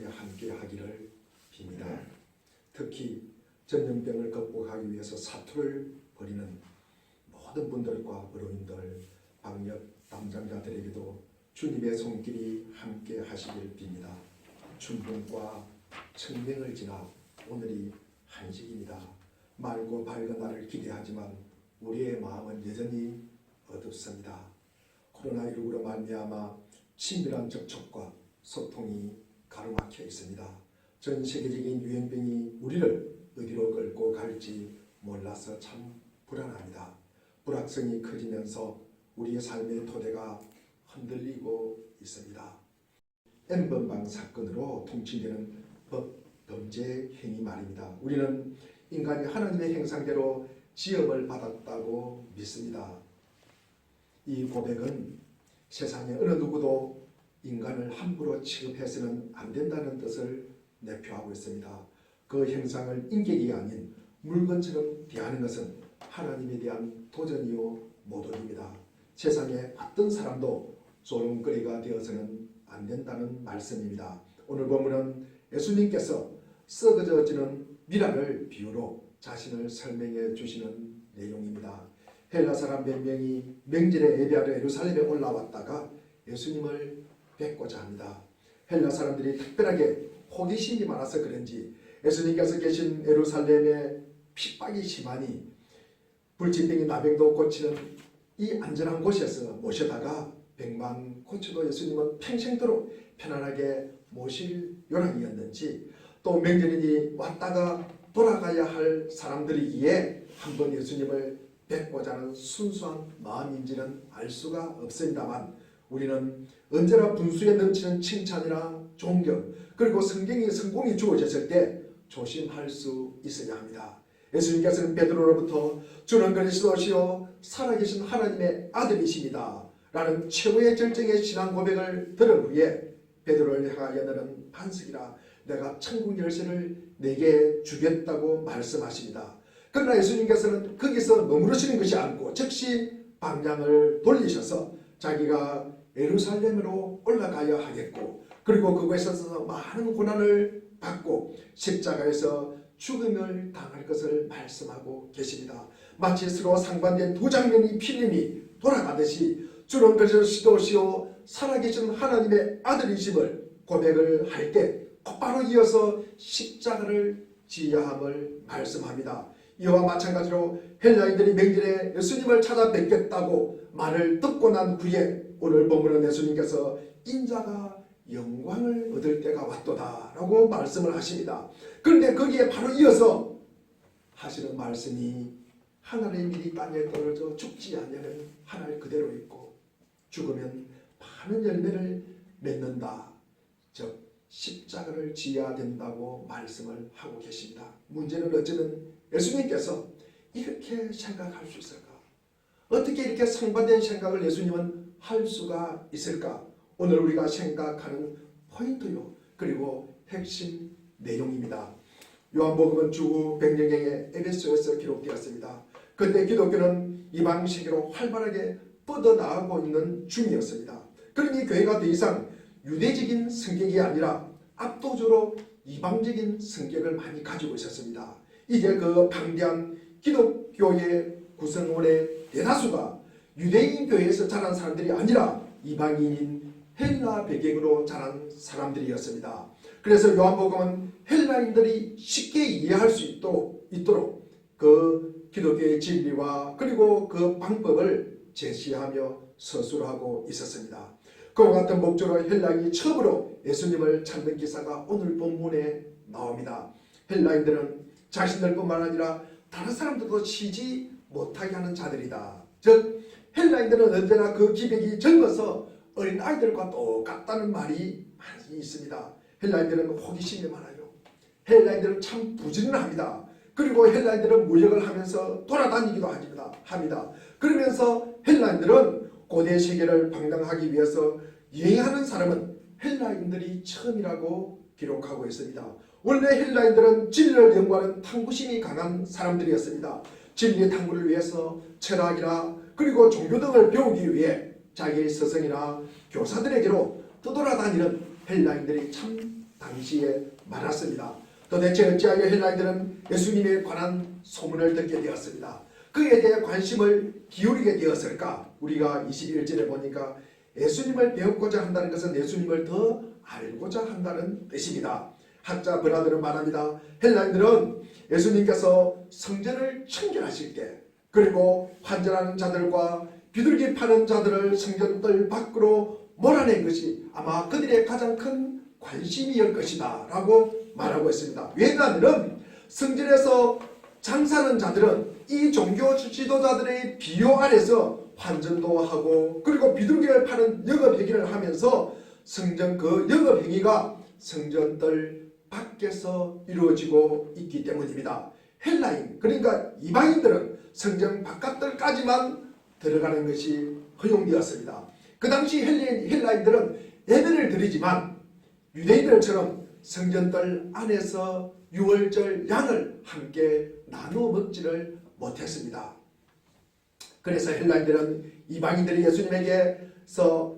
함께 하기를 빕니다. 특히 전염병을 극복하기 위해서 사투를 벌이는 모든 분들과 어르신들, 방역 담당자들에게도 주님의 손길이 함께 하시길 빕니다. 춘분과 청명을 지나 오늘이 한식입니다. 맑고 밝은 날을 기대하지만 우리의 마음은 여전히 어둡습니다. 코로나19로 말미암아 친밀한 접촉과 소통이 가로막혀 있습니다. 전 세계적인 유행병이 우리를 어디로 끌고 갈지 몰라서 참 불안합니다. 불확성이 커지면서 우리의 삶의 토대가 흔들리고 있습니다. N번방 사건으로 통칭되는 범죄 행위 말입니다. 우리는 인간이 하나님의 형상대로 지음을 받았다고 믿습니다. 이 고백은 세상에 어느 누구도 인간을 함부로 취급해서는 안 된다는 뜻을 내포하고 있습니다. 그 형상을 인격이 아닌 물건처럼 대하는 것은 하나님에 대한 도전이요 모독입니다. 세상에 어떤 사람도 조롱거리가 되어서는 안 된다는 말씀입니다. 오늘 본문은 예수님께서 썩어져지는 미라를 비유로 자신을 설명해 주시는 내용입니다. 헬라 사람 몇 명이 명절에 예배하러 예루살렘에 올라왔다가 예수님을 뵙고자 합니다. 헬라 사람들이 특별하게 호기심이 많아서 그런지 예수님께서 계신 예루살렘에 핍박이 심하니 불치병이 나병도 고치는 이 안전한 곳에서 모셔다가 병만 고쳐도 예수님은 평생도록 편안하게 모실 요량이었는지, 또 명절이니 왔다가 돌아가야 할 사람들이기에 한번 예수님을 뵙고자 하는 순수한 마음인지는 알 수가 없습니다만, 우리는 언제나 분수에 넘치는 칭찬이나 존경, 그리고 성공이 주어졌을 때 조심할 수 있어야 합니다. 예수님께서는 베드로로부터 주는 그리스도시요 살아계신 하나님의 아들이십니다 라는 최후의 절정의 신앙 고백을 들은 후에 베드로를 향하여 너는 반석이라 내가 천국 열쇠를 내게 주겠다고 말씀하십니다. 그러나 예수님께서는 거기서 머무르시는 것이 아니고 즉시 방향을 돌리셔서 자기가 예루살렘으로 올라가야 하겠고, 그리고 그곳에서 많은 고난을 받고 십자가에서 죽음을 당할 것을 말씀하고 계십니다. 마치 서로 상반된 두 장면이 필름이 돌아가듯이 주는 그리스도시요 살아계신 하나님의 아들이심을 고백을 할 때 곧바로 이어서 십자가를 지어야 함을 말씀합니다. 이와 마찬가지로 헬라인들이 명절에 예수님을 찾아뵙겠다고 말을 듣고 난 후에 오늘 본문은 예수님께서 인자가 영광을 얻을 때가 왔도다 라고 말씀을 하십니다. 그런데 거기에 바로 이어서 하시는 말씀이 하늘의 밀이 땅에 떨어져 죽지 않으면 하늘 그대로 있고 죽으면 많은 열매를 맺는다. 즉 십자가를 지어야 된다고 말씀을 하고 계십니다. 문제는 어쩌면 예수님께서 이렇게 생각할 수 있을까? 어떻게 이렇게 상반된 생각을 예수님은 할 수가 있을까? 오늘 우리가 생각하는 포인트요, 그리고 핵심 내용입니다. 요한복음은 주후 100년경에 에베소에서 기록되었습니다. 그때 기독교는 이방 세계로 활발하게 뻗어나가고 있는 중이었습니다. 그러니 교회가 더 이상 유대적인 성격이 아니라 압도적으로 이방적인 성격을 많이 가지고 있었습니다. 이제 그 방대한 기독교의 구성원의 대다수가 유대인 교회에서 자란 사람들이 아니라 이방인인 헬라 배경으로 자란 사람들이었습니다. 그래서 요한복음은 헬라인들이 쉽게 이해할 수 있도록 그 기독교의 진리와 그리고 그 방법을 제시하며 서술하고 있었습니다. 그와 같은 목적으로 헬라인이 처음으로 예수님을 찾는 기사가 오늘 본문에 나옵니다. 헬라인들은 자신들뿐만 아니라 다른 사람들도 치지 못하게 하는 자들이다. 즉 헬라인들은 언제나 그 기백이 젊어서 어린아이들과 똑같다는 말이 많이 있습니다. 헬라인들은 호기심이 많아요. 헬라인들은 참 부지런합니다. 그리고 헬라인들은 무역을 하면서 돌아다니기도 합니다. 그러면서 헬라인들은 고대 세계를 방랑하기 위해서 여행하는 사람은 헬라인들이 처음이라고 기록하고 있습니다. 원래 헬라인들은 진리를 연구하는 탐구심이 강한 사람들이었습니다. 진리의 탐구를 위해서 철학이나 그리고 종교 등을 배우기 위해 자기의 스승이나 교사들에게로 떠돌아다니는 헬라인들이 참 당시에 많았습니다. 도대체 어찌하여 헬라인들은 예수님에 관한 소문을 듣게 되었습니다. 그에 대해 관심을 기울이게 되었을까? 우리가 21절에 보니까 예수님을 배우고자 한다는 것은 예수님을 더 알고자 한다는 뜻입니다. 학자 브라더는 말합니다. 헬라인들은 예수님께서 성전을 청결하실 때, 그리고 환전하는 자들과 비둘기 파는 자들을 성전들 밖으로 몰아낸 것이 아마 그들의 가장 큰 관심이었을 것이다 라고 말하고 있습니다. 왜냐하면 성전에서 장사하는 자들은 이 종교 지도자들의 비호 아래서 환전도 하고, 그리고 비둘기를 파는 영업행위를 하면서 성전 그 영업행위가 성전들 밖에서 이루어지고 있기 때문입니다. 헬라인, 그러니까 이방인들은 성전 바깥들까지만 들어가는 것이 허용되었습니다. 그 당시 헬라인들은 예배를 드리지만 유대인들처럼 성전들 안에서 유월절 양을 함께 나누어 먹지를 못했습니다. 그래서 헬라인들은 이방인들이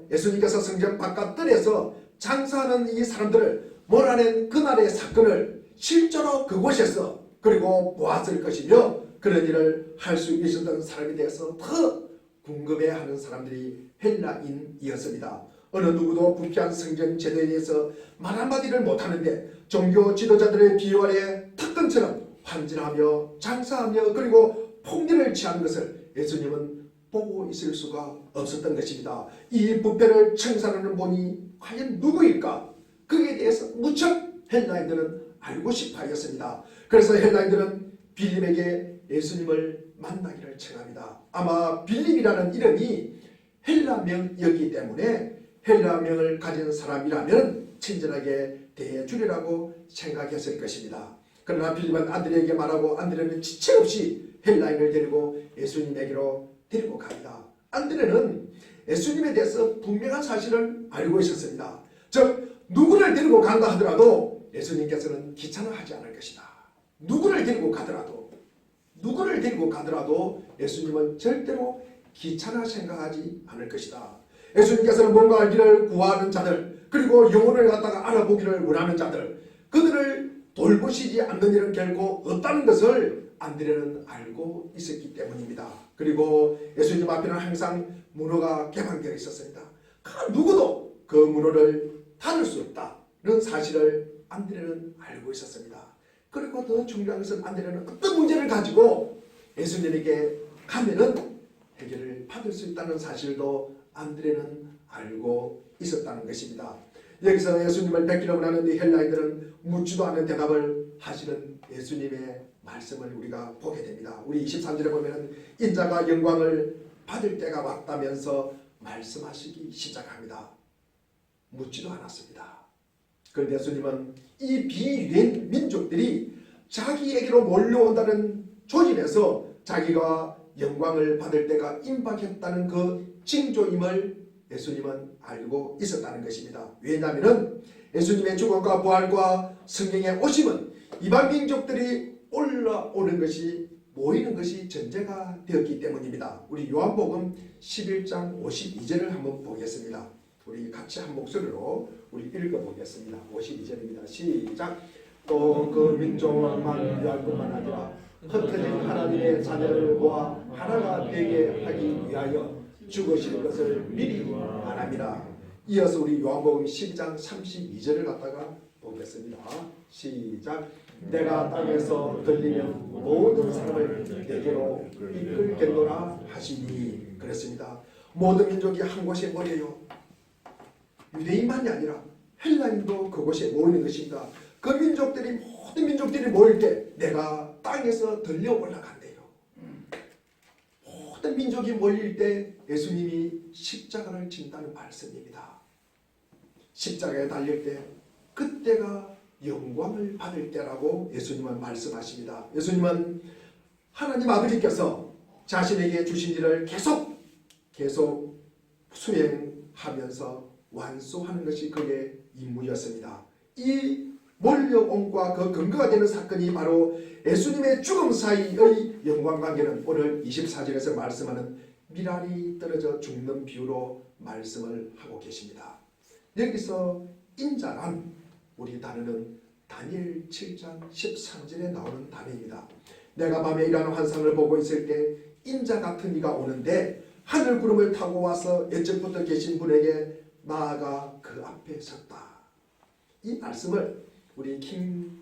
예수님께서 성전 바깥들에서 장사하는 이 사람들을 몰아낸 그날의 사건을 실제로 그곳에서 그리고 보았을 것이며, 그런 일을 할 수 있었던 사람에 대해서 더 궁금해하는 사람들이 헬라인이었습니다. 어느 누구도 부패한 성전 제도에 대해서 말 한마디를 못하는데 종교 지도자들의 비호 아래 특권처럼 환전하며 장사하며 그리고 폭리를 취하는 것을 예수님은 보고 있을 수가 없었던 것입니다. 이 부패를 청산하는 분이 과연 누구일까? 그에 대해서 무척 헬라인들은 알고 싶어 하였습니다. 그래서 헬라인들은 빌립에게 예수님을 만나기를 청합니다. 아마 빌립이라는 이름이 헬라명이었기 때문에 헬라명을 가진 사람이라면 친절하게 대해주리라고 생각했을 것입니다. 그러나 빌립은 안드레에게 말하고 안드레는 지체 없이 헬라인을 데리고 예수님에게로 데리고 갑니다. 안드레는 예수님에 대해서 분명한 사실을 알고 있었습니다. 즉 누구를 데리고 간다 하더라도 예수님께서는 귀찮아하지 않을 것이다. 누구를 데리고 가더라도 예수님은 절대로 귀찮아 생각하지 않을 것이다. 예수님께서는 뭔가 알기를 구하는 자들, 그리고 영혼을 갖다가 알아보기를 원하는 자들, 그들을 돌보시지 않는 일은 결코 없다는 것을 안드레는 알고 있었기 때문입니다. 그리고 예수님 앞에는 항상 문호가 개방되어 있었습니다. 그 누구도 그 문호를 닫을 수 없다는 사실을 안드레는 알고 있었습니다. 그리고 더 중요한 것은 안드레는 어떤 문제를 가지고 예수님에게 가면은 해결을 받을 수 있다는 사실도 안드레는 알고 있었다는 것입니다. 여기서 예수님을 뵙기로 하는데 헬라인들은 묻지도 않은 대답을 하시는 예수님의 말씀을 우리가 보게 됩니다. 우리 23절에 보면 인자가 영광을 받을 때가 왔다면서 말씀하시기 시작합니다. 묻지도 않았습니다. 그런데 예수님은 이 비유대인 민족들이 자기에게로 몰려온다는 조짐에서 자기가 영광을 받을 때가 임박했다는 그 징조임을 예수님은 알고 있었다는 것입니다. 왜냐하면 예수님의 죽음과 부활과 성경의 오심은 이방 민족들이 올라오는 것이 모이는 것이 전제가 되었기 때문입니다. 우리 요한복음 11장 52절을 한번 보겠습니다. 우리 같이 한 목소리로 우리 읽어보겠습니다. 52절입니다. 시작. 또 그 민족만 위할 뿐만 아니라 흩어진 하나님의 자녀를 모아 하나가 되게 하기 위하여 죽으실 것을 미리 말합니다. 이어서 우리 요한복음 12장 32절을 갖다가 보겠습니다. 시작. 내가 땅에서 들리면 모든 사람을 내게로 이끌겠노라 하시니. 그랬습니다. 모든 민족이 한 곳에 모여요. 유대인만이 아니라 헬라인도 그곳에 모이는 것입니다. 그 민족들이 모든 민족들이 모일 때 내가 땅에서 들려 올라간대요. 모든 민족이 모일 때 예수님이 십자가를 진다는 말씀입니다. 십자가에 달릴 때 그때가 영광을 받을 때라고 예수님은 말씀하십니다. 예수님은 하나님 아버지께서 자신에게 주신 일을 계속 수행하면서 완수하는 것이 그의 임무였습니다. 이 몰려옴과 그 근거가 되는 사건이 바로 예수님의 죽음 사이의 영광관계는 오늘 24절에서 말씀하는 미랄이 떨어져 죽는 비유로 말씀을 하고 계십니다. 여기서 인자란 우리 단어는 다니엘 7장 13절에 나오는 단어입니다. 내가 밤에 이러한 환상을 보고 있을 때 인자 같은 이가 오는데 하늘 구름을 타고 와서 옛적부터 계신 분에게 나아가 그 앞에 섰다. 이 말씀을 우리 킹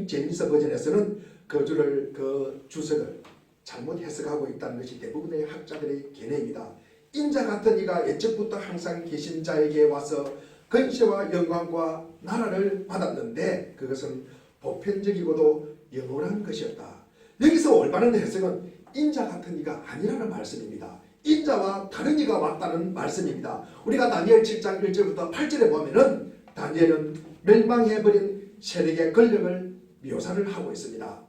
제임스 버전에서는 그 주석을 잘못 해석하고 있다는 것이 대부분의 학자들의 견해입니다. 인자 같은 이가 옛적부터 항상 계신 자에게 와서 권세와 영광과 나라를 받았는데 그것은 보편적이고도 영원한 것이었다. 여기서 올바른 해석은 인자 같은 이가 아니라는 말씀입니다. 인자와 다른 이가 왔다는 말씀입니다. 우리가 다니엘 7장 1절부터 8절에 보면은 다니엘은 멸망해버린 세력의 권력을 묘사를 하고 있습니다.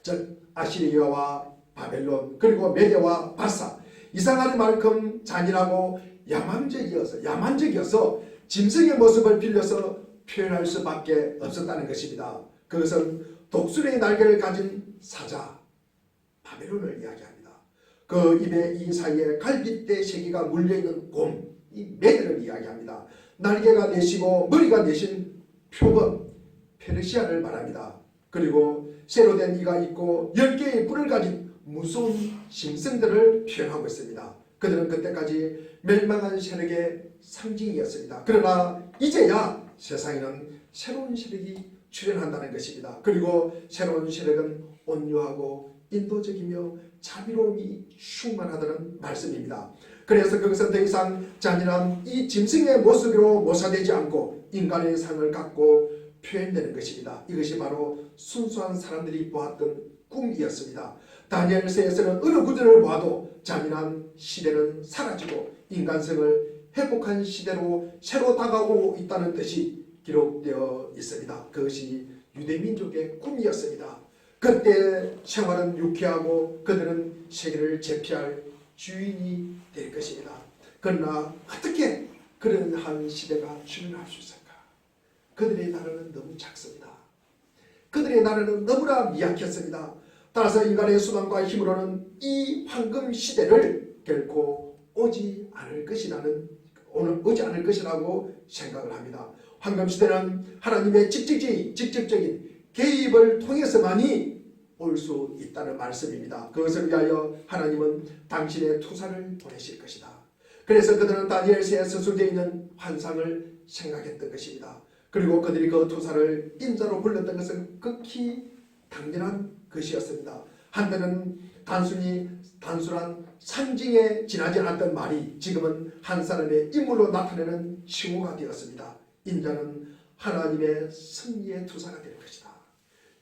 즉 아시리아와 바벨론 그리고 메대와 바사, 이상할 만큼 잔인하고 야만적이어서 짐승의 모습을 빌려서 표현할 수밖에 없었다는 것입니다. 그것은 독수리의 날개를 가진 사자 바벨론을 이야기합니다. 그 입에 이 사이에 갈빗대 세기가 물려있는 곰, 이 메대를 이야기합니다. 날개가 내시고 머리가 내신 표범 페르시아를 말합니다. 그리고 새로 된 이가 있고 10개의 뿔을 가진 무서운 짐승들을 표현하고 있습니다. 그들은 그때까지 멸망한 세력의 상징이었습니다. 그러나 이제야 세상에는 새로운 세력이 출현한다는 것입니다. 그리고 새로운 세력은 온유하고 인도적이며 자비로움이 충만하다는 말씀입니다. 그래서 그것은 더 이상 잔인한 이 짐승의 모습으로 묘사되지 않고 인간의 상을 갖고 표현되는 것입니다. 이것이 바로 순수한 사람들이 보았던 꿈이었습니다. 다니엘서에서는 어느 구절을 보아도 잔인한 시대는 사라지고 인간성을 회복한 시대로 새로 다가오고 있다는 뜻이 기록되어 있습니다. 그것이 유대민족의 꿈이었습니다. 그때 생활은 유쾌하고 그들은 세계를 제패할 주인이 될 것입니다. 그러나 어떻게 그런 한 시대가 출현할 수 있을까? 그들의 나라는 너무 작습니다. 그들의 나라는 너무나 미약했습니다. 따라서 인간의 수단과 힘으로는 이 황금 시대를 결코 오지 않을 것이라고 생각을 합니다. 황금 시대는 하나님의 직접적인 개입을 통해서만이 올 수 있다는 말씀입니다. 그것을 위하여 하나님은 당신의 투사를 보내실 것이다. 그래서 그들은 다니엘서에 서술되어 있는 환상을 생각했던 것입니다. 그리고 그들이 그 투사를 인자로 불렀던 것은 극히 당연한 것이었습니다. 한때는 단순한 상징에 지나지 않았던 말이 지금은 한 사람의 인물로 나타내는 칭호가 되었습니다. 인자는 하나님의 승리의 투사가 될 것이다.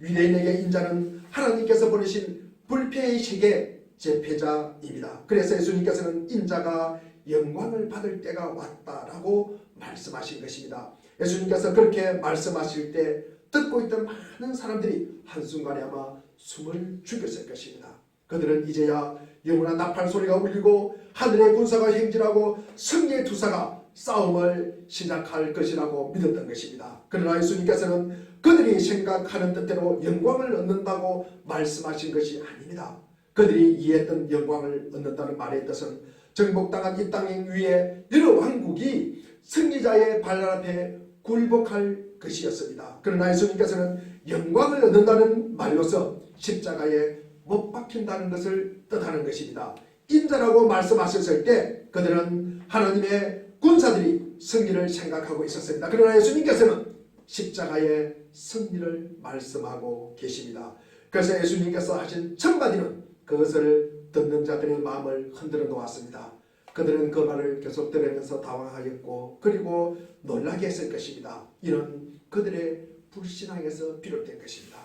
유대인에게 인자는 하나님께서 보내신 불패의 세계 제패자입니다. 그래서 예수님께서는 인자가 영광을 받을 때가 왔다라고 말씀하신 것입니다. 예수님께서 그렇게 말씀하실 때 듣고 있던 많은 사람들이 한순간에 아마 숨을 죽였을 것입니다. 그들은 이제야 영원한 나팔 소리가 울리고 하늘의 군사가 행진하고 승리의 투사가 싸움을 시작할 것이라고 믿었던 것입니다. 그러나 예수님께서는 그들이 생각하는 뜻대로 영광을 얻는다고 말씀하신 것이 아닙니다. 그들이 이해했던 영광을 얻는다는 말의 뜻은 정복당한 이 땅 위에 여러 왕국이 승리자의 발 앞에 굴복할 것이었습니다. 그러나 예수님께서는 영광을 얻는다는 말로서 십자가에 못 박힌다는 것을 뜻하는 것입니다. 인자라고 말씀하셨을 때 그들은 하나님의 군사들이 승리를 생각하고 있었습니다. 그러나 예수님께서는 십자가의 승리를 말씀하고 계십니다. 그래서 예수님께서 하신 첫 마디는 그것을 듣는 자들의 마음을 흔들어 놓았습니다. 그들은 그 말을 계속 들으면서 당황하였고 그리고 놀라게 했을 것입니다. 이는 그들의 불신앙에서 비롯된 것입니다.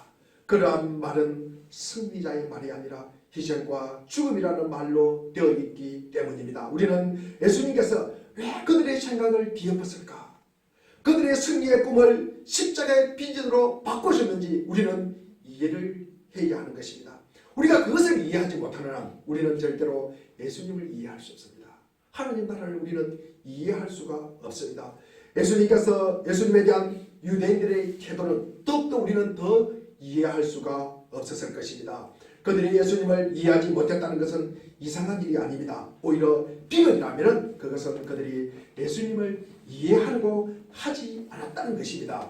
그러한 말은 승리자의 말이 아니라 희생과 죽음이라는 말로 되어 있기 때문입니다. 우리는 예수님께서 왜 그들의 생각을 뒤엎었을까? 그들의 승리의 꿈을 십자가의 비전으로 바꾸셨는지 우리는 이해를 해야 하는 것입니다. 우리가 그것을 이해하지 못하는 한 우리는 절대로 예수님을 이해할 수 없습니다. 하나님 나라를 우리는 이해할 수가 없습니다. 예수님에 대한 유대인들의 태도는 더욱더 우리는 더 이해할 수가 없었을 것입니다. 그들이 예수님을 이해하지 못했다는 것은 이상한 일이 아닙니다. 오히려 비극이라면 그것은 그들이 예수님을 이해하려고 하지 않았다는 것입니다.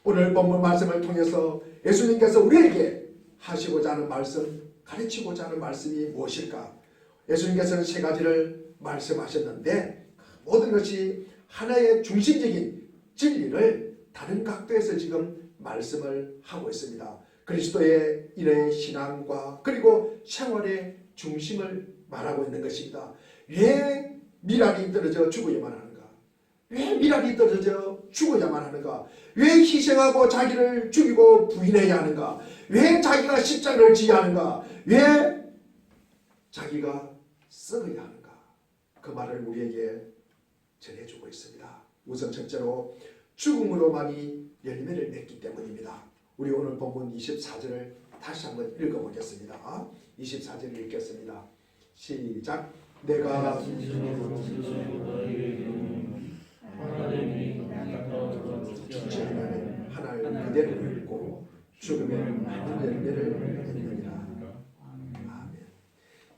오늘 본문 말씀을 통해서 예수님께서 우리에게 하시고자 하는 말씀, 가르치고자 하는 말씀이 무엇일까? 예수님께서는 세 가지를 말씀하셨는데 모든 것이 하나의 중심적인 진리를 다른 각도에서 지금 말씀을 하고 있습니다. 그리스도의 인의 신앙과 그리고 생활의 중심을 말하고 있는 것입니다. 왜 미랄이 떨어져 죽어야만 하는가? 왜 미랄이 떨어져 죽어야만 하는가? 왜 희생하고 자기를 죽이고 부인해야 하는가? 왜 자기가 십자가를 지어야 하는가? 왜 자기가 썩어야 하는가? 그 말을 우리에게 전해주고 있습니다. 우선 첫째로 죽음으로만이 열매를 맺기 때문입니다. 우리 오늘 본문 24절을 다시 한번 읽어보겠습니다. 24절을 읽겠습니다. 시작. 내가 지체하면 하나를 그대로 읽고 죽으면 많은 열매를 맺느니라. 아멘.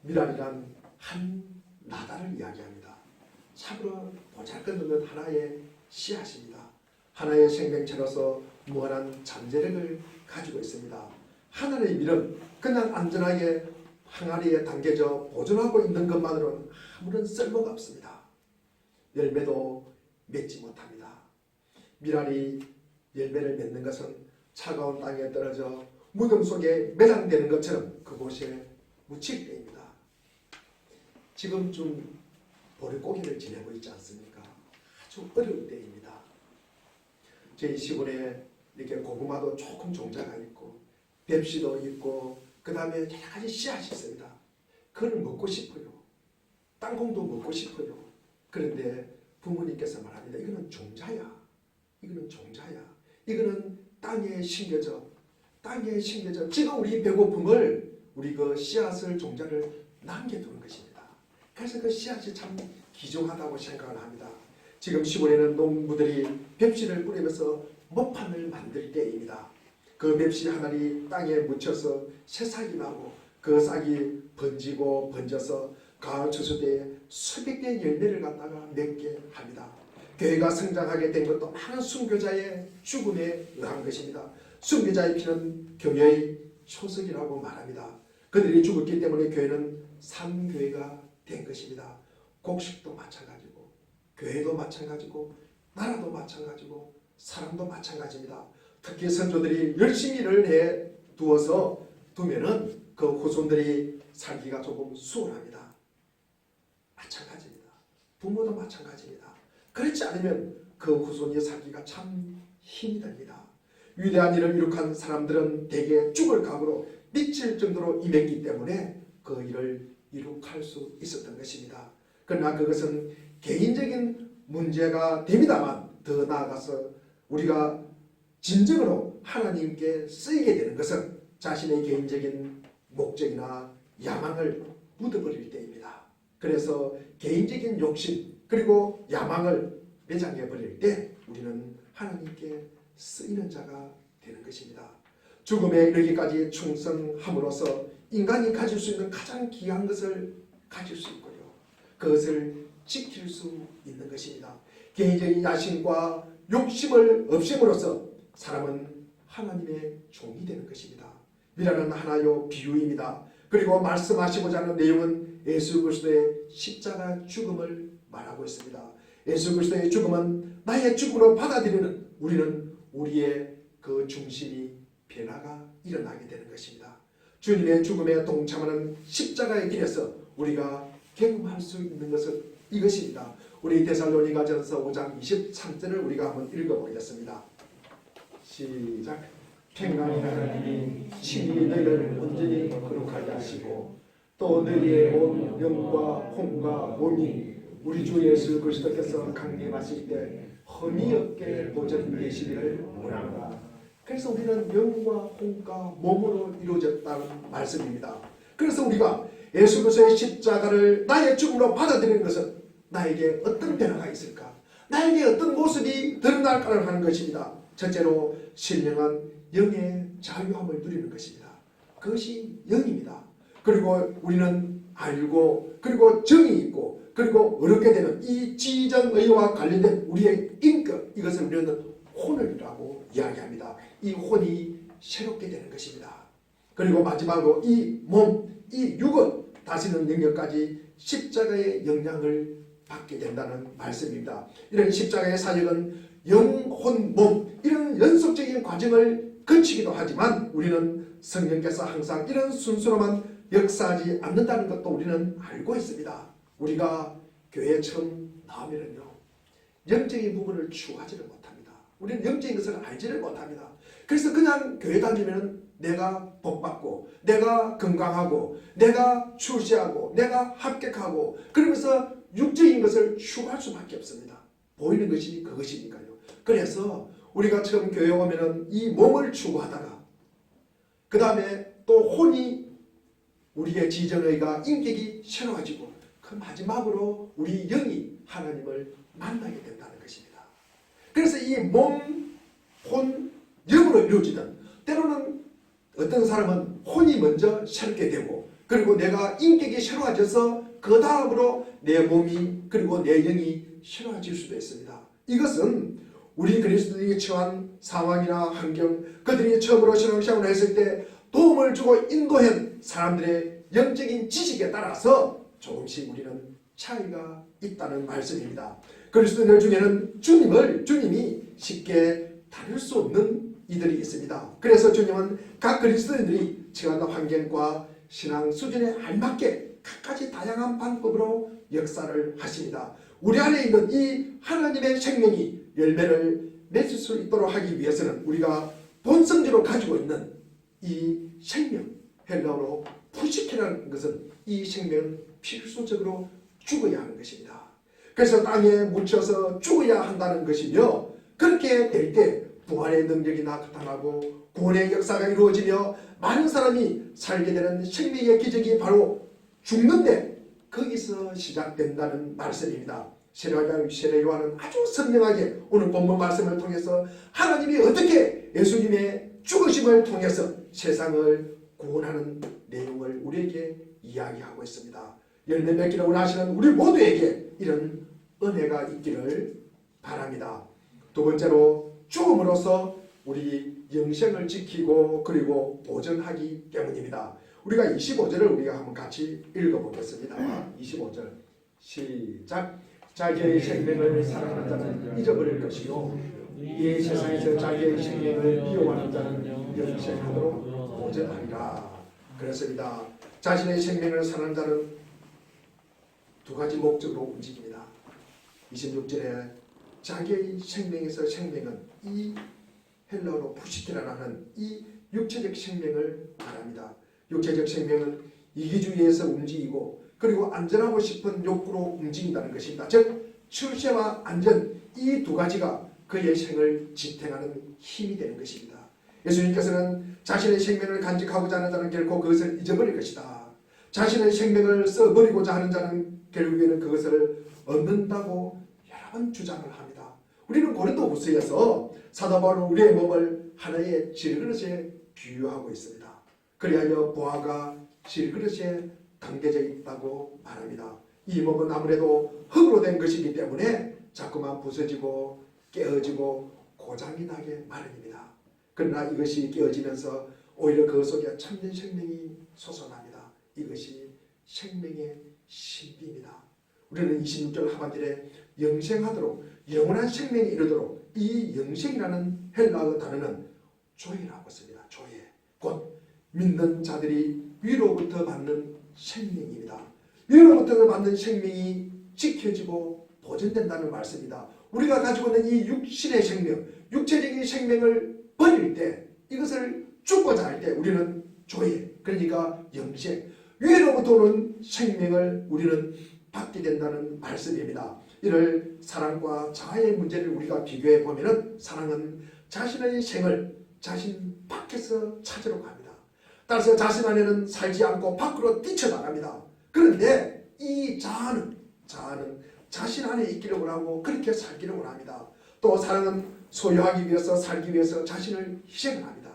미랄이란 한 나다를 이야기합니다. 참으로 보잘것없는 하나의 씨앗입니다. 하나의 생명체로서 무한한 잠재력을 가지고 있습니다. 하나의 밀은 그냥 안전하게 항아리에 담겨져 보존하고 있는 것만으로는 아무런 쓸모가 없습니다. 열매도 맺지 못합니다. 미랄이 열매를 맺는 것은 차가운 땅에 떨어져 무덤 속에 매장되는 것처럼 그곳에 묻힐 때입니다. 지금쯤 보릿고개를 지내고 있지 않습니까? 아주 어려운 때입니다. 저희 시골에 이렇게 고구마도 조금 종자가 있고 뱁씨도 있고 그 다음에 여러 가지 씨앗이 있습니다. 그걸 먹고 싶어요. 땅콩도 먹고 싶어요. 그런데 부모님께서 말합니다. 이거는 종자야. 이거는 종자야. 이거는 땅에 심겨져. 땅에 심겨져. 지금 우리 배고픔을 우리 그 씨앗을 종자를 남겨두는 것입니다. 그래서 그 씨앗이 참 귀중하다고 생각을 합니다. 지금 시골에는 농부들이 뱁씨를 뿌리면서 모판을 만들 때입니다. 그 뱁씨 하나리 땅에 묻혀서 새싹이 나고 그 싹이 번지고 번져서 가을 추수 때에 수백 개의 열매를 갖다가 맺게 합니다. 교회가 성장하게 된 것도 많은 순교자의 죽음에 의한 것입니다. 순교자의 피는 교회의 초석이라고 말합니다. 그들이 죽었기 때문에 교회는 산교회가 된 것입니다. 곡식도 마찬가지고 교회도 마찬가지고 나라도 마찬가지고 사람도 마찬가지입니다. 특히 선조들이 열심히 일을 해 두면은 그 후손들이 살기가 조금 수월합니다. 마찬가지입니다. 부모도 마찬가지입니다. 그렇지 않으면 그 후손이 살기가 참 힘이 듭니다. 위대한 일을 이룩한 사람들은 대개 죽을 각오로 미칠 정도로 임했기 때문에 그 일을 이룩할 수 있었던 것입니다. 그러나 그것은 개인적인 문제가 됩니다만 더 나아가서 우리가 진정으로 하나님께 쓰이게 되는 것은 자신의 개인적인 목적이나 야망을 묻어버릴 때입니다. 그래서 개인적인 욕심 그리고 야망을 매장해버릴 때 우리는 하나님께 쓰이는 자가 되는 것입니다. 죽음에 이르기까지 충성함으로써 인간이 가질 수 있는 가장 귀한 것을 가질 수 있고요. 그것을 지킬 수 있는 것입니다. 개인적인 야심과 욕심을 없앰으로써 사람은 하나님의 종이 되는 것입니다. 미라는 하나의 비유입니다. 그리고 말씀하시고자 하는 내용은 예수 그리스도의 십자가 죽음을 말하고 있습니다. 예수 그리스도의 죽음은 나의 죽음으로 받아들이는 우리의 그 중심이 변화가 일어나게 되는 것입니다. 주님의 죽음에 동참하는 십자가의 길에서 우리가 경험할 수 있는 것은 이것입니다. 우리 데살로니가전서 5장 23절을 우리가 한번 읽어보겠습니다. 시작. 평강의 하나님이 친히 너희를 온전히 거룩하게 하시고 또 너희의 온 영과 혼과 몸이 우리 주 예수 그리스도께서 강림하실 때 흠이 없게 보존되시기를 원합니다. 그래서 우리는 영과 혼과 몸으로 이루어졌다는 말씀입니다. 그래서 우리가 예수 그리스도의 십자가를 나의 죽음으로 받아들이는 것은 나에게 어떤 변화가 있을까? 나에게 어떤 모습이 드러날까를 하는 것입니다. 첫째로 신령한 영의 자유함을 누리는 것입니다. 그것이 영입니다. 그리고 우리는 알고 그리고 정이 있고 그리고 어렵게 되는 이 지정의와 관련된 우리의 인격, 이것을 우리는 혼을이라고 이야기합니다. 이 혼이 새롭게 되는 것입니다. 그리고 마지막으로 이 몸, 이 육은 다스리는 능력까지 십자가의 영향을 받게 된다는 말씀입니다. 이런 십자가의 사역은 영, 혼, 몸 이런 연속적인 과정을 거치기도 하지만 우리는 성령께서 항상 이런 순서로만 역사하지 않는다는 것도 우리는 알고 있습니다. 우리가 교회에 처음 나오면요, 영적인 부분을 추구하지를 못합니다. 우리는 영적인 것을 알지를 못합니다. 그래서 그냥 교회 다니면 내가 복받고 내가 건강하고 내가 출세하고 내가 합격하고 그러면서 육적인 것을 추구할 수밖에 없습니다. 보이는 것이 그것이니까요. 그래서 우리가 처음 교회에 오면은 이 몸을 추구하다가 그 다음에 또 혼이 우리의 지정의가 인격이 새로워지고 그 마지막으로 우리 영이 하나님을 만나게 된다는 것입니다. 그래서 이 몸, 혼, 영으로 이루어지던 때로는 어떤 사람은 혼이 먼저 새롭게 되고 그리고 내가 인격이 새로워져서 그 다음으로 내 몸이 그리고 내 영이 새로워질 수도 있습니다. 이것은 우리 그리스도인이 처한 상황이나 환경, 그들이 처음으로 신앙생활을 했을 때 도움을 주고 인도한 사람들의 영적인 지식에 따라서 조금씩 우리는 차이가 있다는 말씀입니다. 그리스도인들 중에는 주님이 쉽게 다룰 수 없는 이들이 있습니다. 그래서 주님은 각 그리스도인들이 처한 환경과 신앙 수준에 알맞게 각가지 다양한 방법으로 역사를 하십니다. 우리 안에 있는 이 하나님의 생명이 열매를 맺을 수 있도록 하기 위해서는 우리가 본성적으로 가지고 있는 이 생명, 헬라어로 푸시케라는 것은 이 생명은 필수적으로 죽어야 하는 것입니다. 그래서 땅에 묻혀서 죽어야 한다는 것이며 그렇게 될 때 부활의 능력이 나타나고 구원의 역사가 이루어지며 많은 사람이 살게 되는 생명의 기적이 바로 죽는데 거기서 시작된다는 말씀입니다. 세례 요한은 아주 선명하게 오늘 본문 말씀을 통해서 하나님이 어떻게 예수님의 죽으심을 통해서 세상을 구원하는 내용을 우리에게 이야기하고 있습니다. 열매 맺기를 원하시는 우리 모두에게 이런 은혜가 있기를 바랍니다. 두 번째로 죽음으로써 우리 영생을 지키고 그리고 보존하기 때문입니다. 우리가 25절을 우리가 한번 같이 읽어보겠습니다. 25절 시작. 자기의 생명을 사랑하는 자는 잊어버릴 것이요 이 세상에서 자기의 생명을 미워하는 자는 영생하도록 보존하리라. 그렇습니다. 자신의 생명을 사랑하는 자는 두 가지 목적으로 움직입니다. 26절에 자기의 생명에서 생명은 이 헬라어로 푸시티라는 이 육체적 생명을 말합니다. 육체적 생명은 이기주의에서 움직이고 그리고 안전하고 싶은 욕구로 움직인다는 것입니다. 즉 출세와 안전 이 두 가지가 그의 생을 지탱하는 힘이 되는 것입니다. 예수님께서는 자신의 생명을 간직하고자 하는 자는 결코 그것을 잊어버릴 것이다. 자신의 생명을 써버리고자 하는 자는 결국에는 그것을 얻는다고 여러 번 주장을 합니다. 우리는 고린도후서에서 사도 바울은 우리의 몸을 하나의 질그릇에 비유하고 있습니다. 그리하여 보화가 질그릇에 담겨져 있다고 말합니다. 이 몸은 아무래도 흙으로 된 것이기 때문에 자꾸만 부서지고 깨어지고 고장이 나게 마련입니다. 그러나 이것이 깨어지면서 오히려 그 속에 참된 생명이 솟아납니다. 이것이 생명의 신비입니다. 우리는 26절 하반절에 영생하도록 영원한 생명에 이르도록 이 영생이라는 헬라어 단어는 조이라고 씁니다. 조이. 곧 믿는 자들이 위로부터 받는 생명입니다. 위로부터 받는 생명이 지켜지고 보존된다는 말씀입니다. 우리가 가지고 있는 이 육신의 생명, 육체적인 생명을 버릴 때 이것을 죽고자 할 때 우리는 조이, 그러니까 영생, 위로부터 오는 생명을 우리는 받게 된다는 말씀입니다. 이를 사랑과 자아의 문제를 우리가 비교해 보면은 사랑은 자신의 생을 자신 밖에서 찾으러 갑니다. 따라서 자신 안에는 살지 않고 밖으로 뛰쳐나갑니다. 그런데 이 자아는 자신 안에 있기를 원하고 그렇게 살기를 원합니다. 또 사랑은 소유하기 위해서 살기 위해서 자신을 희생을 합니다.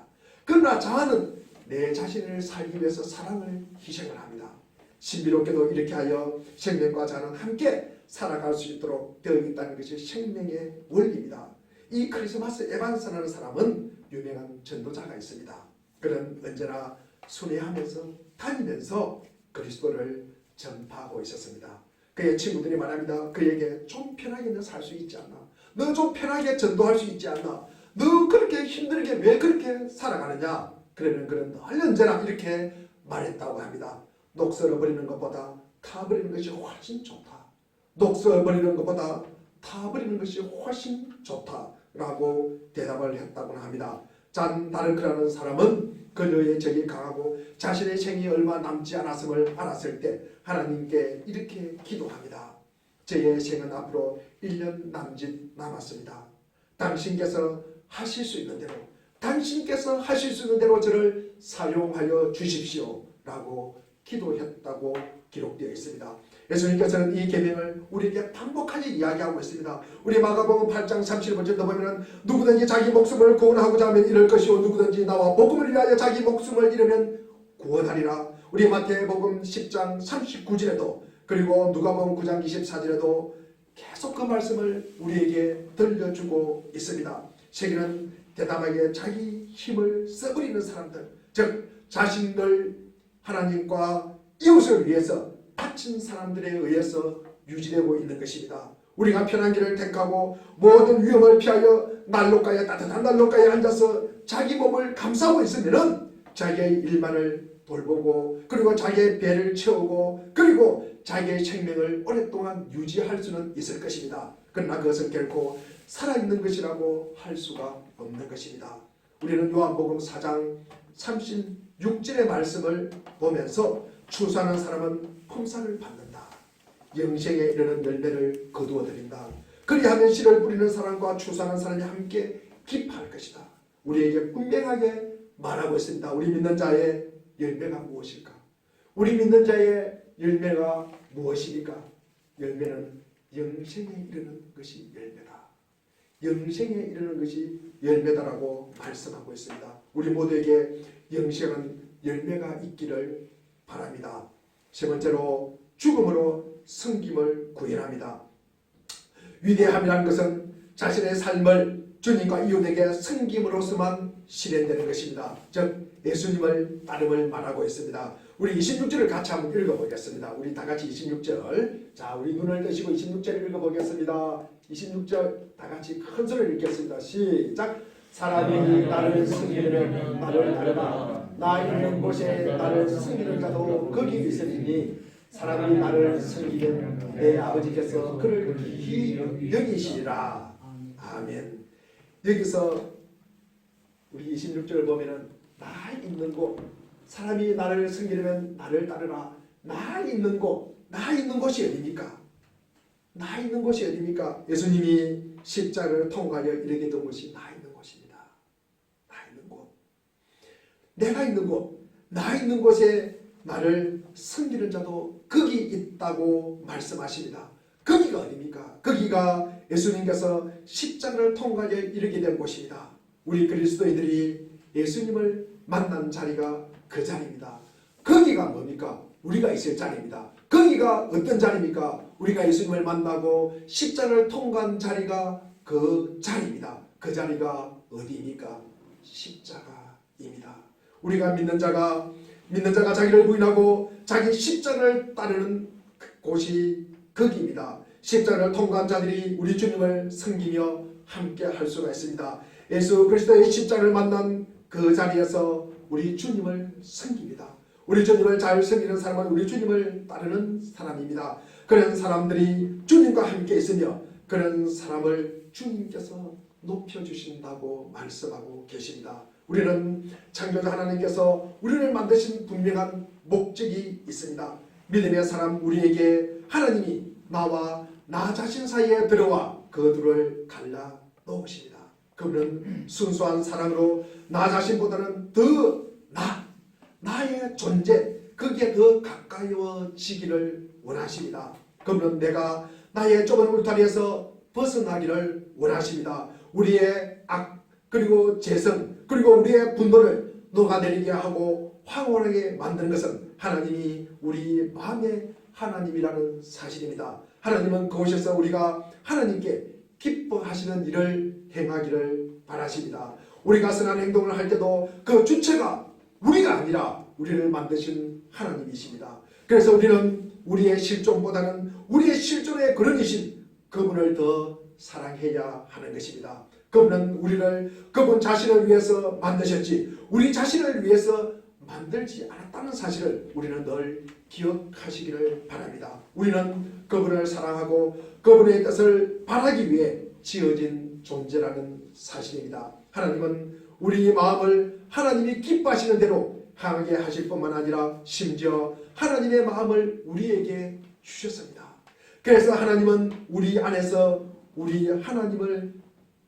그러나 자아는 내 자신을 살기 위해서 사랑을 희생을 합니다. 신비롭게도 이렇게 하여 생명과 자는 함께 살아갈 수 있도록 되어 있다는 것이 생명의 원리입니다. 이 크리스마스 에반스라는 사람은 유명한 전도자가 있습니다. 그는 언제나 순회하면서 다니면서 그리스도를 전파하고 있었습니다. 그의 친구들이 말합니다. 그에게 좀 편하게 너 살 수 있지 않나? 너 좀 편하게 전도할 수 있지 않나? 너 그렇게 힘들게 왜 그렇게 살아가느냐? 그러면 그는 늘 언제나 이렇게 말했다고 합니다. 녹슬어 버리는 것보다 타버리는 것이 훨씬 좋다. 녹슬어 버리는 것보다 타버리는 것이 훨씬 좋다라고 대답을 했다고 합니다. 잔 다르크라는 사람은 그녀의 정이 강하고 자신의 생이 얼마 남지 않았음을 알았을 때 하나님께 이렇게 기도합니다. 제 생은 앞으로 1년 남짓 남았습니다. 당신께서 하실 수 있는 대로, 당신께서 하실 수 있는 대로 저를 사용하여 주십시오 라고 기도했다고 기록되어 있습니다. 예수님께서는 이 계명을 우리에게 반복하게 이야기하고 있습니다. 우리 마가복음 8장 31절에 보면 누구든지 자기 목숨을 구원하고자 하면 잃을 것이요 누구든지 나와 복음을 위하여 자기 목숨을 잃으면 구원하리라. 우리 마태복음 10장 39절에도 그리고 누가복음 9장 24절에도 계속 그 말씀을 우리에게 들려주고 있습니다. 세계는 대담하게 자기 힘을 써버리는 사람들, 즉 자신들 하나님과 이웃을 위해서 바친 사람들에 의해서 유지되고 있는 것입니다. 우리가 편한 길을 택하고 모든 위험을 피하여 난로가에, 따뜻한 난로가에 앉아서 자기 몸을 감싸고 있으면 자기의 일만을 돌보고 그리고 자기의 배를 채우고 그리고 자기의 생명을 오랫동안 유지할 수는 있을 것입니다. 그러나 그것은 결코 살아있는 것이라고 할 수가 없는 것입니다. 우리는 요한복음 4장 36절의 말씀을 보면서 추수하는 사람은 품살을 받는다. 영생에 이르는 열매를 거두어들인다. 그리하면 씨를 뿌리는 사람과 추수하는 사람이 함께 기뻐할 것이다. 우리에게 분명하게 말하고 있습니다. 우리 믿는 자의 열매가 무엇일까? 우리 믿는 자의 열매가 무엇입니까? 열매는 영생에 이르는 것이 열매다. 영생에 이르는 것이 열매다라고 말씀하고 있습니다. 우리 모두에게 영생은 열매가 있기를 바랍니다. 세 번째로 죽음으로 섬김을 구현합니다. 위대함이라는 것은 자신의 삶을 주님과 이웃에게 섬김으로서만 실현되는 것입니다. 즉 예수님을 따름을 말하고 있습니다. 우리 26절을 같이 한번 읽어보겠습니다. 우리 다 같이 26절. 자, 우리 눈을 뜨시고 26절 읽어보겠습니다. 26절 다 같이 큰 소리를 읽겠습니다. 시작. 사람이 나를 섬기려면 나를 따르라. 나 있는 곳에 나를 섬기는 자도 거기 있으리니 사람이 나를 섬기면 내 아버지께서 그를 기히 여기시리라. 아멘. 여기서 우리 26절을 보면은 나 있는 곳, 사람이 나를 섬기려면 나를 따르라. 나 있는 곳, 나 있는 곳이 어디입니까? 나 있는 곳이 어디입니까? 예수님이 십자가를 통과하여 이르게 된 곳이 나 있는 곳입니다. 나 있는 곳, 내가 있는 곳, 나 있는 곳에 나를 섬기는 자도 거기 있다고 말씀하십니다. 거기가 어디입니까? 거기가 예수님께서 십자가를 통과하여 이르게 된 곳입니다. 우리 그리스도인들이 예수님을 만난 자리가 그 자리입니다. 거기가 뭡니까? 우리가 있을 자리입니다. 거기가 어떤 자리입니까? 우리가 예수님을 만나고 십자가를 통과한 자리가 그 자리입니다. 그 자리가 어디입니까? 십자가입니다. 우리가 믿는 자가 자기를 부인하고 자기 십자가를 따르는 곳이 거기입니다. 십자가를 통과한 자들이 우리 주님을 섬기며 함께 할 수가 있습니다. 예수 그리스도의 십자가를 만난 그 자리에서 우리 주님을 섬깁니다. 우리 주님을 잘 섬기는 사람은 우리 주님을 따르는 사람입니다. 그런 사람들이 주님과 함께 있으며 그런 사람을 주님께서 높여주신다고 말씀하고 계십니다. 우리는 창조자 하나님께서 우리를 만드신 분명한 목적이 있습니다. 믿음의 사람 우리에게 하나님이 나와 나 자신 사이에 들어와 그 둘을 갈라 놓으십니다. 그분은 순수한 사랑으로 나 자신보다는 더 나의 존재 거기에 더 가까워지기를 원하십니다. 그분은 내가 나의 좁은 울타리에서 벗어나기를 원하십니다. 우리의 악 그리고 재성 그리고 우리의 분노를 녹아내리게 하고 황홀하게 만드는 것은 하나님이 우리 마음의 하나님이라는 사실입니다. 하나님은 그곳에서 우리가 하나님께 기뻐하시는 일을 행하기를 바라십니다. 우리가 선한 행동을 할 때도 그 주체가 우리가 아니라 우리를 만드신 하나님이십니다. 그래서 우리는 우리의 실존보다는 우리의 실존의 근원이신 그분을 더 사랑해야 하는 것입니다. 그분은 우리를 그분 자신을 위해서 만드셨지 우리 자신을 위해서 만들지 않았다는 사실을 우리는 늘 기억하시기를 바랍니다. 우리는 그분을 사랑하고 그분의 뜻을 바라기 위해 지어진 존재라는 사실입니다. 하나님은 우리 마음을 하나님이 기뻐하시는 대로 향하게 하실 뿐만 아니라 심지어 하나님의 마음을 우리에게 주셨습니다. 그래서 하나님은 우리 안에서 우리 하나님을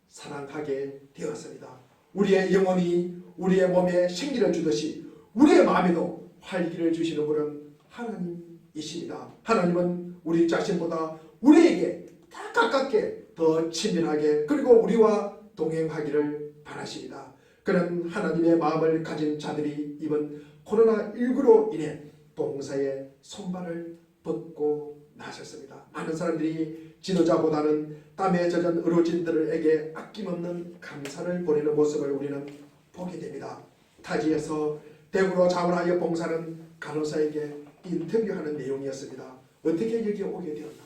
사랑하게 되었습니다. 우리의 영혼이 우리의 몸에 생기를 주듯이 우리의 마음에도 활기를 주시는 분은 하나님이십니다. 하나님은 우리 자신보다 우리에게 더 가깝게 더 친밀하게 그리고 우리와 동행하기를 바라십니다. 그는 하나님의 마음을 가진 자들이 이번 코로나19로 인해 봉사의 손발을 뻗고 나섰습니다. 많은 사람들이 지도자보다는 땀에 젖은 의료진들에게 아낌없는 감사를 보내는 모습을 우리는 보게 됩니다. 타지에서 대구로 자원하여 봉사는 간호사에게 인터뷰하는 내용이었습니다. 어떻게 여기에 오게 되었나고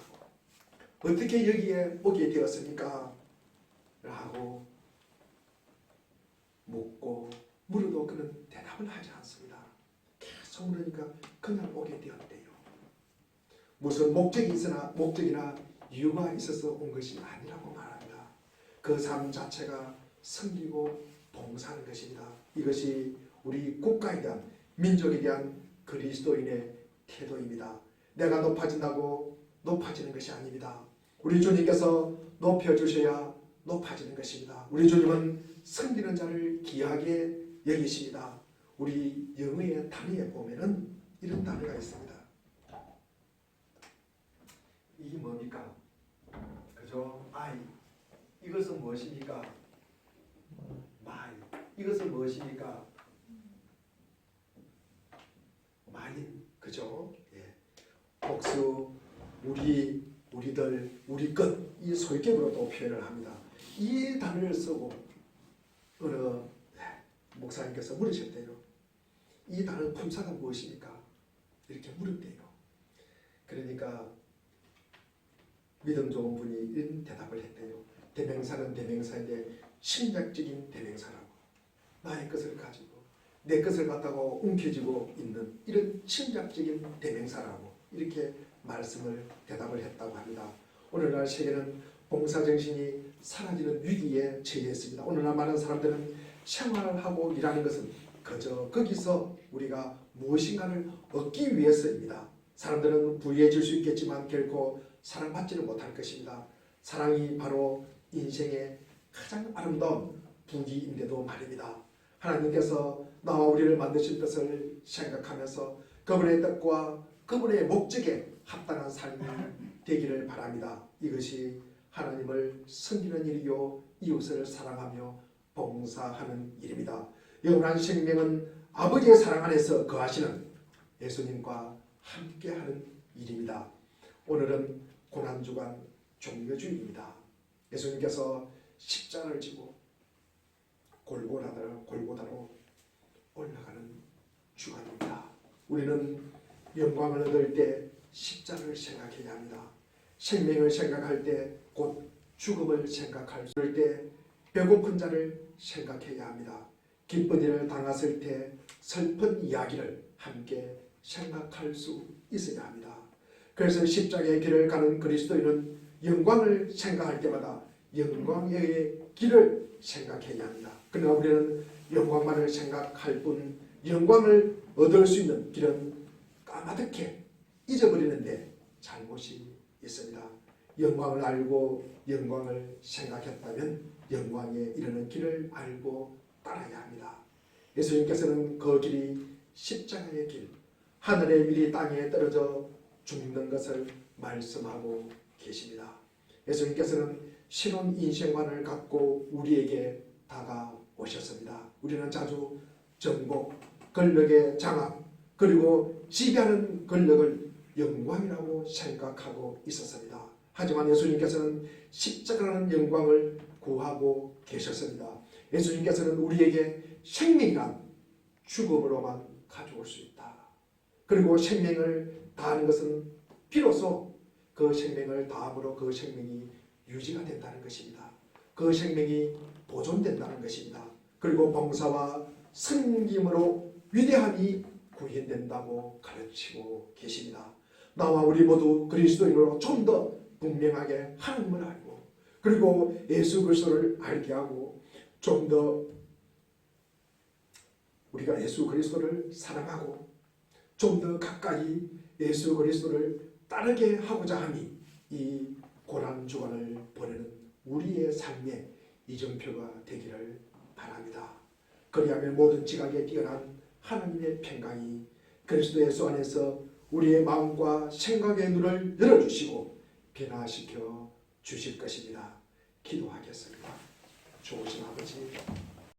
어떻게 여기에 오게 되었습니까? 라고 묻고 물어도 그는 대답을 하지 않습니다. 계속 물으니까 그냥 오게 되었대요. 무슨 목적이나 이유가 있어서 온 것이 아니라고 말합니다. 그 삶 자체가 섬기고 봉사하는 것입니다. 이것이 우리 국가에 대한 민족에 대한 그리스도인의 태도입니다. 내가 높아진다고 높아지는 것이 아닙니다. 우리 주님께서 높여주셔야 높아지는 것입니다. 우리 주님은 섬기는 자를 귀하게 여기십니다. 우리 영어의 단어에 보면은 이런 단어가 있습니다. 이게 뭡니까? 그죠? I. 이것은 무엇입니까? My. 이것은 무엇입니까? mine. 그죠? 예. 복수, 우리들, 우리 것, 이 소유격으로도 표현을 합니다. 이 단어를 쓰고 어느 목사님께서 물으셨대요. 이 단어 품사가 무엇입니까? 이렇게 물었대요. 그러니까 믿음 좋은 분이 이런 대답을 했대요. 대명사는 대명사인데 심리학적인 대명사라고. 나의 것을 가지고 내 것을 갖다가 움켜쥐고 있는 이런 심리학적인 대명사라고 이렇게 대답을 했다고 합니다. 오늘날 세계는 봉사정신이 사라지는 위기에 처해 있습니다. 오늘날 많은 사람들은 생활하고 일하는 것은 그저 거기서 우리가 무엇인가를 얻기 위해서입니다. 사람들은 부유해질 수 있겠지만 결코 사랑받지는 못할 것입니다. 사랑이 바로 인생의 가장 아름다운 부귀인데도 말입니다. 하나님께서 나와 우리를 만드신 뜻을 생각하면서 그분의 뜻과 그분의 목적에 합당한 삶이 되기를 바랍니다. 이것이 하나님을 섬기는 일이요 이웃을 사랑하며 봉사하는 일입니다. 영원한 생명은 아버지의 사랑 안에서 거하시는 예수님과 함께하는 일입니다. 오늘은 고난주간 종려주일입니다. 예수님께서 십자가를 지고 골고다로 올라가는 주간입니다. 우리는 영광을 얻을 때 십자가를 생각해야 합니다. 생명을 생각할 때 곧 죽음을 생각할 때 배고픈 자를 생각해야 합니다. 기쁜 일을 당했을 때 슬픈 이야기를 함께 생각할 수 있어야 합니다. 그래서 십자가의 길을 가는 그리스도인은 영광을 생각할 때마다 영광의 길을 생각해야 합니다. 그러나 우리는 영광만을 생각할 뿐 영광을 얻을 수 있는 길은 까마득해 잊어버리는데 잘못이 있습니다. 영광을 알고 영광을 생각했다면 영광에 이르는 길을 알고 따라야 합니다. 예수님께서는 그 길이 십자가의 길, 하늘의 밀이 땅에 떨어져 죽는 것을 말씀하고 계십니다. 예수님께서는 신혼 인생관을 갖고 우리에게 다가오셨습니다. 우리는 자주 정복, 권력의 장악, 그리고 지배하는 권력을 영광이라고 생각하고 있었습니다. 하지만 예수님께서는 십자가라는 영광을 구하고 계셨습니다. 예수님께서는 우리에게 생명이란 죽음으로만 가져올 수 있다. 그리고 생명을 다하는 것은 비로소 그 생명을 다함으로 그 생명이 유지가 된다는 것입니다. 그 생명이 보존된다는 것입니다. 그리고 봉사와 섬김으로 위대함이 구현된다고 가르치고 계십니다. 나와 우리 모두 그리스도인으로 좀 더 분명하게 하나님을 알고 그리고 예수 그리스도를 알게 하고 좀 더 우리가 예수 그리스도를 사랑하고 좀 더 가까이 예수 그리스도를 따르게 하고자 하니 이 고난주간을 보내는 우리의 삶의 이정표가 되기를 바랍니다. 그리하면 모든 지각에 뛰어난 하나님의 평강이 그리스도 예수 안에서 우리의 마음과 생각의 눈을 열어주시고 변화시켜 주실 것입니다. 기도하겠습니다. 좋으신 아버지,